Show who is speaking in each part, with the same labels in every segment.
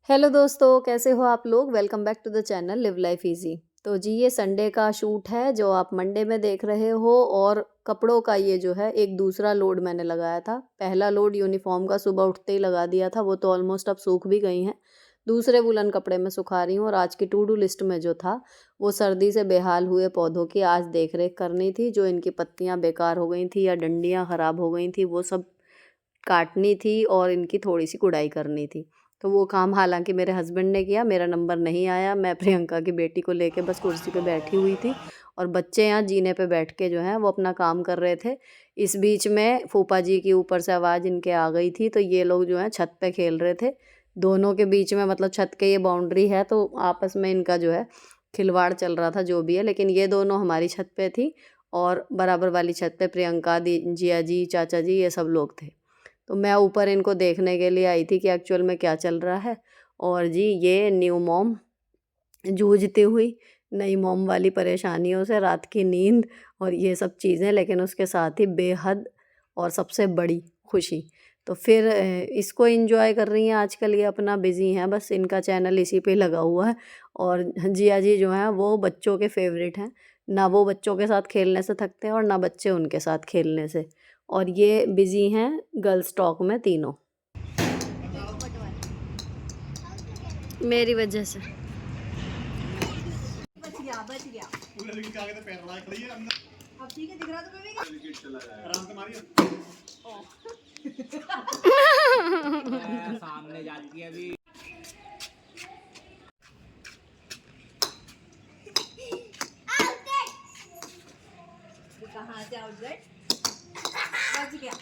Speaker 1: Hello दोस्तों, कैसे हो आप लोग। Welcome back to the channel live life easy. तो जी ये संडे का शूट है जो आप मंडे में देख रहे हो। और कपड़ों का ये जो है एक दूसरा लोड मैंने लगाया था। पहला लोड यूनिफॉर्म का सुबह उठते ही लगा दिया था, वो तो ऑलमोस्ट अब सूख भी गई हैं। दूसरे वुलन कपड़े में सुखा रही हूँ। और आज की टू डू लिस्ट में जो था वो सर्दी से बेहाल हुए पौधों की आज देख रेख करनी थी। जो इनकी पत्तियाँ बेकार हो गई थी या डंडियाँ ख़राब हो गई थी वो सब काटनी थी और इनकी थोड़ी सी गुड़ाई करनी थी। तो वो काम हालांकि मेरे हस्बैंड ने किया, मेरा नंबर नहीं आया। मैं प्रियंका की बेटी को लेके बस कुर्सी पे बैठी हुई थी और बच्चे यहाँ जीने पे बैठ के जो हैं वो अपना काम कर रहे थे। इस बीच में फूफा जी की ऊपर से आवाज़ इनके आ गई थी, तो ये लोग जो हैं छत पे खेल रहे थे। दोनों के बीच में मतलब छत के ये बाउंड्री है, तो आपस में इनका जो है खिलवाड़ चल रहा था जो भी है। लेकिन ये दोनों हमारी छत पे थी और बराबर वाली छत पे प्रियंका दी, जिया जी, चाचा जी, ये सब लोग थे। तो मैं ऊपर इनको देखने के लिए आई थी कि एक्चुअल में क्या चल रहा है। और जी ये न्यू मॉम जूझती हुई नई मॉम वाली परेशानियों से, रात की नींद और ये सब चीज़ें, लेकिन उसके साथ ही बेहद और सबसे बड़ी खुशी। तो फिर इसको एंजॉय कर रही हैं आजकल। ये अपना बिज़ी हैं, बस इनका चैनल इसी पे लगा हुआ है। और जिया जी जो हैं वो बच्चों के फेवरेट हैं। ना वो बच्चों के साथ खेलने से थकते हैं और ना बच्चे उनके साथ खेलने से। और ये बिज़ी हैं गर्ल्स टॉक में तीनों, मेरी वजह से। बच गया बच गया। पूरे लड़की के आगे तो पैर लगा खड़ी है अंदर। अब ठीक है, दिख रहा तो मैं भी चला जाएगा आराम से मारियो। सामने जाती है अभी। कहाँ से आउटलेट बच गया।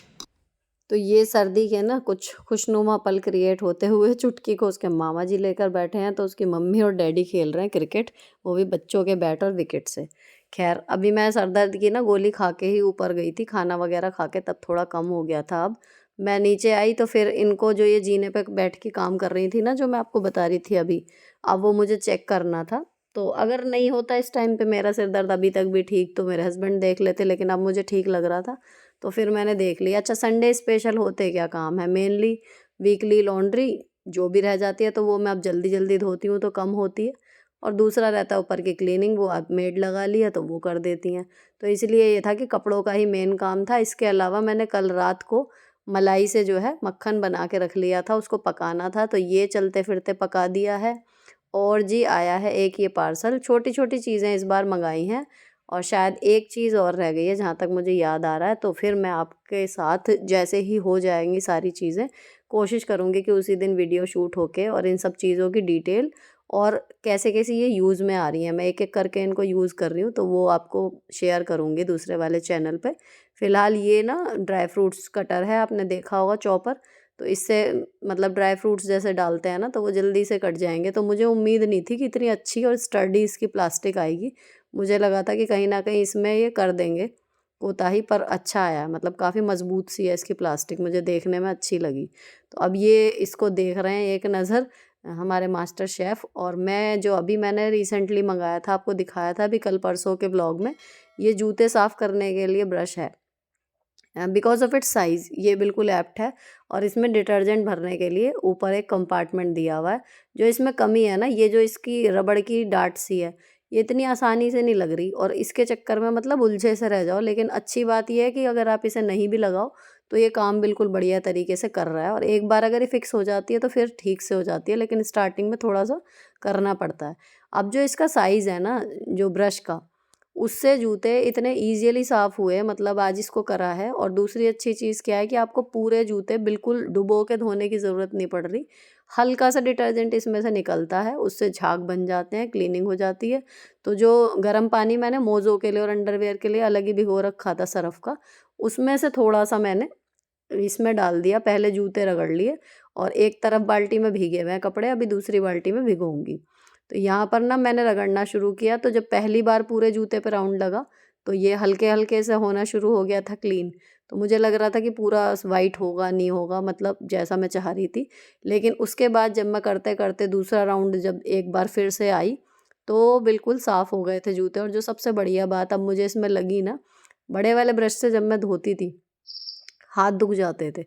Speaker 1: तो ये सर्दी के ना कुछ खुशनुमा पल क्रिएट होते हुए चुटकी को उसके मामा जी लेकर बैठे हैं। तो उसकी मम्मी और डैडी खेल रहे हैं क्रिकेट, वो भी बच्चों के बैट और विकेट से। खैर अभी मैं सर दर्द की ना गोली खा के ही ऊपर गई थी, खाना वगैरह खा के, तब थोड़ा कम हो गया था। अब मैं नीचे आई तो फिर इनको जो ये जीने पे बैठ के काम कर रही थी ना, जो मैं आपको बता रही थी अभी, अब वो मुझे चेक करना था। तो अगर नहीं होता इस टाइम पे मेरा सिर दर्द अभी तक भी ठीक, तो मेरे हस्बैंड देख लेते, लेकिन अब मुझे ठीक लग रहा था तो फिर मैंने देख लिया। अच्छा, संडे स्पेशल होते क्या काम है, मेनली वीकली लॉन्ड्री जो भी रह जाती है तो वो मैं अब जल्दी जल्दी धोती हूँ तो कम होती है। और दूसरा रहता है ऊपर की क्लीनिंग, वो अब मेड लगा लिया तो वो कर देती हैं। तो इसलिए ये था कि कपड़ों का ही मेन काम था। इसके अलावा मैंने कल रात को मलाई से जो है मक्खन बना के रख लिया था, उसको पकाना था, तो ये चलते फिरते पका दिया है। और जी आया है एक ये पार्सल, छोटी छोटी चीज़ें इस बार मंगाई हैं। और शायद एक चीज़ और रह गई है जहाँ तक मुझे याद आ रहा है, तो फिर मैं आपके साथ जैसे ही हो जाएंगी सारी चीज़ें कोशिश करूँगी कि उसी दिन वीडियो शूट होके और इन सब चीज़ों की डिटेल और कैसे कैसे ये यूज़ में आ रही हैं, मैं एक एक करके इनको यूज़ कर रही हूँ, तो वो आपको शेयर करूँगी दूसरे वाले चैनल पे। फ़िलहाल ये ना ड्राई फ्रूट्स कटर है, आपने देखा होगा चॉपर, तो इससे मतलब ड्राई फ्रूट्स जैसे डालते हैं ना तो वो जल्दी से कट जाएंगे। तो मुझे उम्मीद नहीं थी कि इतनी अच्छी और स्टर्डी इसकी प्लास्टिक आएगी। मुझे लगा था कि कहीं न कहीं इसमें ये कर देंगे कोताही, पर अच्छा आया है, मतलब काफ़ी मज़बूत सी है इसकी प्लास्टिक, मुझे देखने में अच्छी लगी। तो अब ये इसको देख रहे हैं एक नज़र हमारे मास्टर शेफ़। और मैं जो अभी मैंने रिसेंटली मंगाया था, आपको दिखाया था अभी कल परसों के व्लॉग में, ये जूते साफ़ करने के लिए ब्रश है। बिकॉज ऑफ इट्स साइज़ ये बिल्कुल एप्ट है। और इसमें डिटर्जेंट भरने के लिए ऊपर एक कंपार्टमेंट दिया हुआ है। जो इसमें कमी है ना, ये जो इसकी रबड़ की डाट सी है, ये इतनी आसानी से नहीं लग रही और इसके चक्कर में मतलब उलझे से रह जाओ। लेकिन अच्छी बात यह है कि अगर आप इसे नहीं भी लगाओ तो ये काम बिल्कुल बढ़िया तरीके से कर रहा है। और एक बार अगर ये फिक्स हो जाती है तो फिर ठीक से हो जाती है, लेकिन स्टार्टिंग में थोड़ा सा करना पड़ता है। अब जो इसका साइज़ है ना, जो ब्रश का, उससे जूते इतने ईज़िली साफ़ हुए, मतलब आज इसको करा है। और दूसरी अच्छी चीज़ क्या है कि आपको पूरे जूते बिल्कुल डुबो के धोने की ज़रूरत नहीं पड़ रही। हल्का सा डिटर्जेंट इसमें से निकलता है, उससे झाग बन जाते हैं, क्लीनिंग हो जाती है। तो जो गर्म पानी मैंने मोज़ों के लिए और अंडरवियर के लिए अलग ही भिगो रखा था सर्फ़ का, उसमें से थोड़ा-सा मैंने इसमें डाल दिया। पहले जूते रगड़ लिए और एक तरफ बाल्टी में भीगे हुए हैं कपड़े, अभी दूसरी बाल्टी में भिगोऊँगी। तो यहाँ पर ना मैंने रगड़ना शुरू किया, तो जब पहली बार पूरे जूते पे राउंड लगा तो ये हल्के-हल्के से होना शुरू हो गया था क्लीन। तो मुझे लग रहा था कि पूरा वाइट होगा, नहीं होगा, मतलब जैसा मैं चाह रही थी। लेकिन उसके बाद जब मैं करते-करते दूसरा राउंड जब एक बार फिर से आई, तो बिल्कुल साफ़ हो गए थे जूते। और जो सबसे बढ़िया बात अब मुझे इसमें लगी ना, बड़े वाले ब्रश से जब मैं धोती थी, हाथ दुख जाते थे।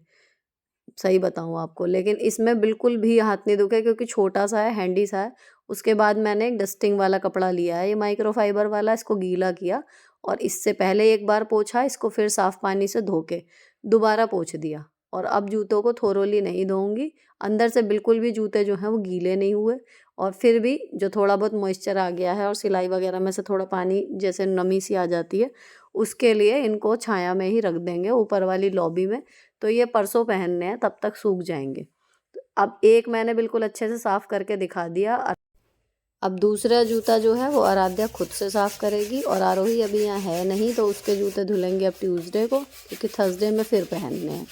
Speaker 1: सही बताऊँ आपको, लेकिन इसमें बिल्कुल भी हाथ नहीं दुखे क्योंकि छोटा-सा है, हैंडी सा है। उसके बाद मैंने एक डस्टिंग वाला कपड़ा लिया है, ये माइक्रोफाइबर वाला, इसको गीला किया और इससे पहले एक बार पोंछा, इसको फिर साफ़ पानी से धो के दोबारा पोंछ दिया और अब जूतों को थोरोली नहीं धोऊँगी। अंदर से बिल्कुल भी जूते जो हैं वो गीले नहीं हुए और फिर भी जो थोड़ा बहुत मॉइस्चर आ गया है और सिलाई वगैरह में से थोड़ा पानी जैसे नमी सी आ जाती है, उसके लिए इनको छाया में ही रख देंगे ऊपर वाली लॉबी में। तो ये परसों पहनने हैं, तब तक सूख जाएँगे। तो अब एक मैंने बिल्कुल अच्छे से साफ़ करके दिखा दिया। अब दूसरा जूता जो है वो आराध्या खुद से साफ़ करेगी और आरोही अभी यहाँ है नहीं, तो उसके जूते धुलेंगे अब ट्यूसडे को, क्योंकि थर्सडे में फिर पहनने हैं।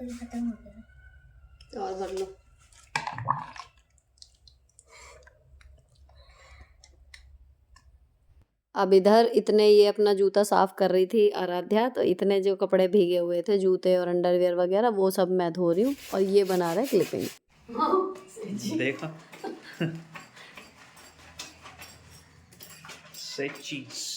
Speaker 1: खत्म हो गया और भर लो। अब इधर इतने ये अपना जूता साफ़ कर रही थी आराध्या, तो इतने जो कपड़े भीगे हुए थे जूते और अंडरवियर वगैरह वो सब मैं धो रही हूँ और ये बना रहे क्लिपिंग।
Speaker 2: देखा सही चीज।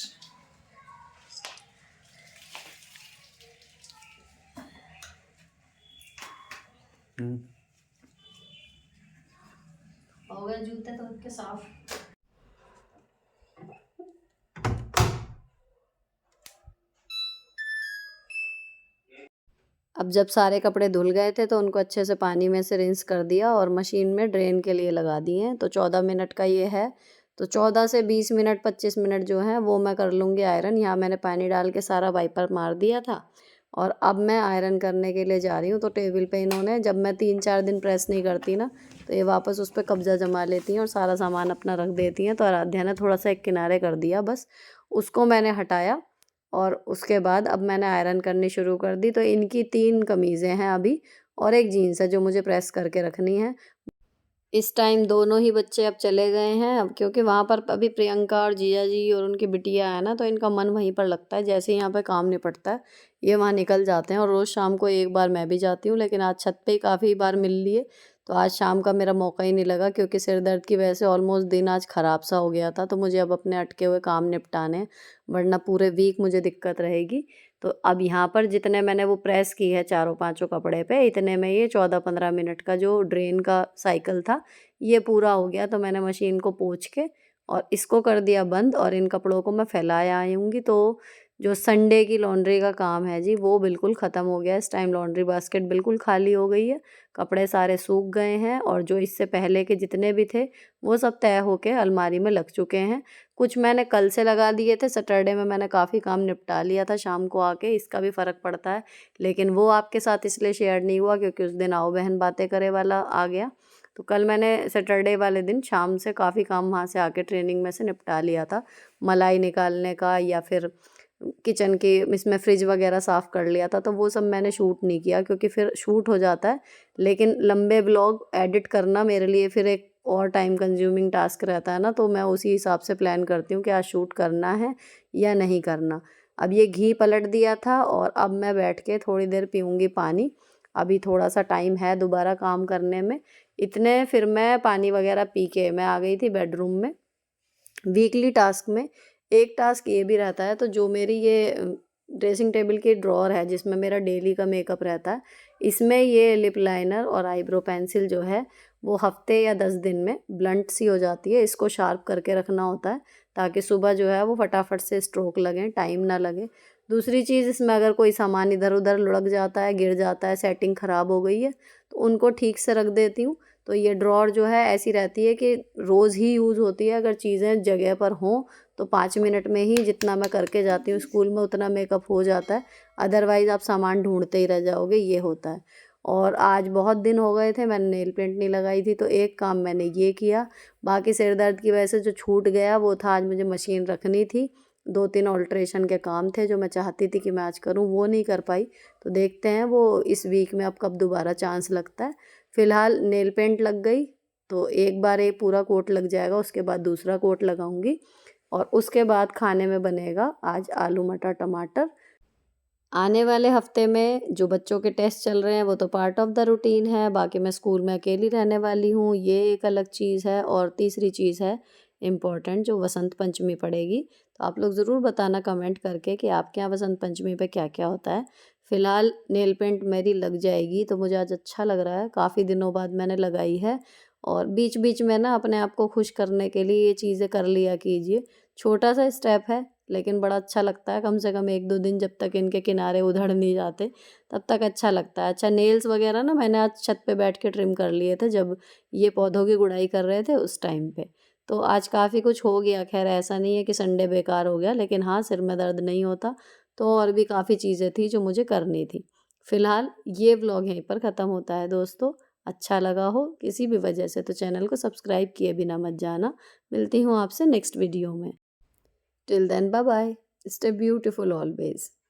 Speaker 1: हो गए जूते तो उनके साफ। अब जब सारे कपड़े धुल गए थे तो उनको अच्छे से पानी में से रिंस कर दिया और मशीन में ड्रेन के लिए लगा दिए हैं। तो 14 मिनट का ये है, तो 14 से 20 मिनट 25 मिनट जो है वो मैं कर लूँगी आयरन। यहाँ मैंने पानी डाल के सारा वाइपर मार दिया था और अब मैं आयरन करने के लिए जा रही हूँ। तो टेबल पे इन्होंने, जब मैं 3-4 दिन प्रेस नहीं करती ना, तो ये वापस उस पर कब्जा जमा लेती हैं और सारा सामान अपना रख देती हैं। तो आराध्या ने थोड़ा सा एक किनारे कर दिया, बस उसको मैंने हटाया और उसके बाद अब मैंने आयरन करनी शुरू कर दी। तो इनकी 3 कमीज़ें हैं अभी और एक जीन्स है जो मुझे प्रेस करके रखनी है। इस टाइम दोनों ही बच्चे अब चले गए हैं, अब क्योंकि वहाँ पर अभी प्रियंका और जीजा जी और उनकी बिटिया है ना, तो इनका मन वहीं पर लगता है। जैसे ही यहाँ पे काम निपटता है ये वहाँ निकल जाते हैं और रोज़ शाम को एक बार मैं भी जाती हूँ, लेकिन आज छत पे ही काफ़ी बार मिल लिए, तो आज शाम का मेरा मौका ही नहीं लगा क्योंकि सिर दर्द की वजह से ऑलमोस्ट दिन आज ख़राब सा हो गया था। तो मुझे अब अपने अटके हुए काम निपटाने हैं, वरना पूरे वीक मुझे दिक्कत रहेगी। तो अब यहाँ पर जितने मैंने वो प्रेस की है चारों पाँचों कपड़े पे, इतने में ये 14-15 मिनट का जो ड्रेन का साइकिल था ये पूरा हो गया। तो मैंने मशीन को पोंछ के और इसको कर दिया बंद और इन कपड़ों को मैं फैलाया आऊँगी। तो जो संडे की लॉन्ड्री का काम है जी वो बिल्कुल ख़त्म हो गया। इस टाइम लॉन्ड्री बास्केट बिल्कुल खाली हो गई है, कपड़े सारे सूख गए हैं और जो इससे पहले के जितने भी थे वो सब तय होके अलमारी में लग चुके हैं। कुछ मैंने कल से लगा दिए थे, सैटरडे में मैंने काफ़ी काम निपटा लिया था शाम को आके, इसका भी फ़र्क पड़ता है। लेकिन वो आपके साथ इसलिए शेयर नहीं हुआ क्योंकि उस दिन आओ बहन बातें करे वाला आ गया। तो कल मैंने सैटरडे वाले दिन शाम से काफ़ी काम वहाँ से आके ट्रेनिंग में से निपटा लिया था। मलाई निकालने का या फिर किचन की इसमें फ्रिज वगैरह साफ़ कर लिया था। तो वो सब मैंने शूट नहीं किया क्योंकि फिर शूट हो जाता है, लेकिन लंबे ब्लॉग एडिट करना मेरे लिए फिर एक और टाइम कंज्यूमिंग टास्क रहता है ना, तो मैं उसी हिसाब से प्लान करती हूँ कि आज शूट करना है या नहीं करना। अब ये घी पलट दिया था और अब मैं बैठ के थोड़ी देर पीऊँगी पानी। अभी थोड़ा सा टाइम है दोबारा काम करने में। इतने फिर मैं पानी वगैरह पी के मैं आ गई थी बेडरूम में। वीकली टास्क में एक टास्क ये भी रहता है, तो जो मेरी ये ड्रेसिंग टेबल की ड्रॉअर है जिसमें मेरा डेली का मेकअप रहता है, इसमें ये लिप लाइनर और आईब्रो पेंसिल जो है वो हफ्ते या 10 दिन में ब्लंट सी हो जाती है। इसको शार्प करके रखना होता है ताकि सुबह जो है वो फटाफट से स्ट्रोक लगें, टाइम ना लगे। दूसरी चीज़, इसमें अगर कोई सामान इधर उधर लुढ़क जाता है, गिर जाता है, सेटिंग ख़राब हो गई है, तो उनको ठीक से रख देती हूँ। तो ये ड्रॉअर जो है ऐसी रहती है कि रोज़ ही यूज़ होती है। अगर चीज़ें जगह पर हों तो 5 मिनट में ही जितना मैं करके जाती हूँ स्कूल में उतना मेकअप हो जाता है, अदरवाइज़ आप सामान ढूंढते ही रह जाओगे, ये होता है। और आज बहुत दिन हो गए थे मैंने नेल पेंट नहीं लगाई थी, तो एक काम मैंने ये किया। बाकी सिर दर्द की वजह से जो छूट गया वो था, आज मुझे मशीन रखनी थी, 2-3 ऑल्ट्रेशन के काम थे जो मैं चाहती थी कि मैं आज करूँ, वो नहीं कर पाई। तो देखते हैं वो इस वीक में अब कब दोबारा चांस लगता है। फ़िलहाल नेल पेंट लग गई तो एक बार एक पूरा कोट लग जाएगा, उसके बाद दूसरा कोट लगाऊंगी और उसके बाद खाने में बनेगा आज आलू मटर टमाटर। आने वाले हफ्ते में जो बच्चों के टेस्ट चल रहे हैं वो तो पार्ट ऑफ द रूटीन है, बाकी मैं स्कूल में अकेली रहने वाली हूँ, ये एक अलग चीज़ है। और तीसरी चीज़ है इम्पॉर्टेंट, जो वसंत पंचमी पड़ेगी। तो आप लोग ज़रूर बताना कमेंट करके कि आपके यहाँ वसंत पंचमी पे क्या क्या होता है। फ़िलहाल नेल पेंट मेरी लग जाएगी, तो मुझे आज अच्छा लग रहा है, काफ़ी दिनों बाद मैंने लगाई है। और बीच-बीच में ना अपने आप को खुश करने के लिए ये चीज़ें कर लिया कीजिए। छोटा-सा स्टेप है, लेकिन बड़ा अच्छा लगता है, कम से कम 1-2 दिन जब तक इनके किनारे उधड़ नहीं जाते, तब तक अच्छा लगता है। अच्छा, नेल्स वगैरह ना मैंने आज छत पे बैठ के ट्रिम कर लिए थे, जब ये पौधों की गुड़ाई कर रहे थे उस टाइम पे। तो आज काफ़ी कुछ हो गया, ख़ैर ऐसा नहीं है कि संडे बेकार हो गया, लेकिन हाँ, सिर में दर्द नहीं होता, तो और भी काफ़ी चीज़ें थी जो मुझे करनी थी। फ़िलहाल ये व्लॉग यहीं पर ख़त्म होता है दोस्तों। अच्छा लगा हो किसी भी वजह से तो चैनल को सब्सक्राइब किए बिना मत जाना। मिलती हूँ आपसे नेक्स्ट वीडियो में। Till then bye bye. Stay beautiful always.